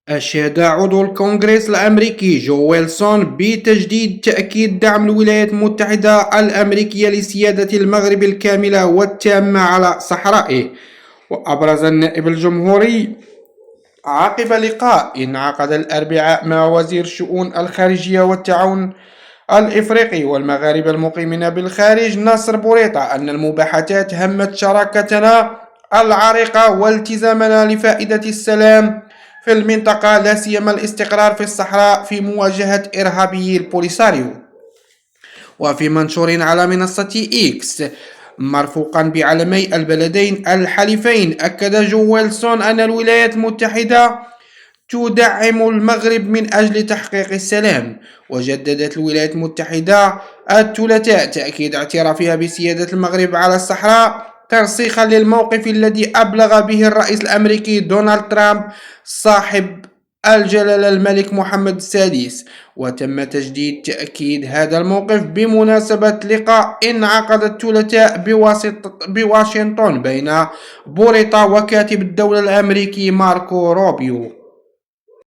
أشاد عضو الكونغرس الأمريكي جو ويلسون بتجديد تأكيد دعم الولايات المتحدة الأمريكية لسيادة المغرب الكاملة والتامة على صحرائه. وأبرز النائب الجمهوري عقب لقاء انعقد الأربعاء مع وزير الشؤون الخارجية والتعاون الإفريقي والمغاربة المقيمين بالخارج ناصر بوريطة أن المباحثات همت شراكتنا العريقة والتزامنا لفائدة السلام في المنطقة، لا سيما الاستقرار في الصحراء في مواجهة إرهابي البوليساريو. وفي منشور على منصة إكس مرفوقا بعلمي البلدين الحليفين، أكد جو ويلسون أن الولايات المتحدة تدعم المغرب من أجل تحقيق السلام. وجددت الولايات المتحدة الثلاثاء تأكيد اعترافها بسيادة المغرب على الصحراء ترسيخا للموقف الذي أبلغ به الرئيس الأمريكي دونالد ترامب صاحب الجلالة الملك محمد السادس. وتم تجديد تأكيد هذا الموقف بمناسبة لقاء انعقد الثلاثاء بواشنطن بين بوريطة وكاتب الدولة الأمريكي ماركو روبيو.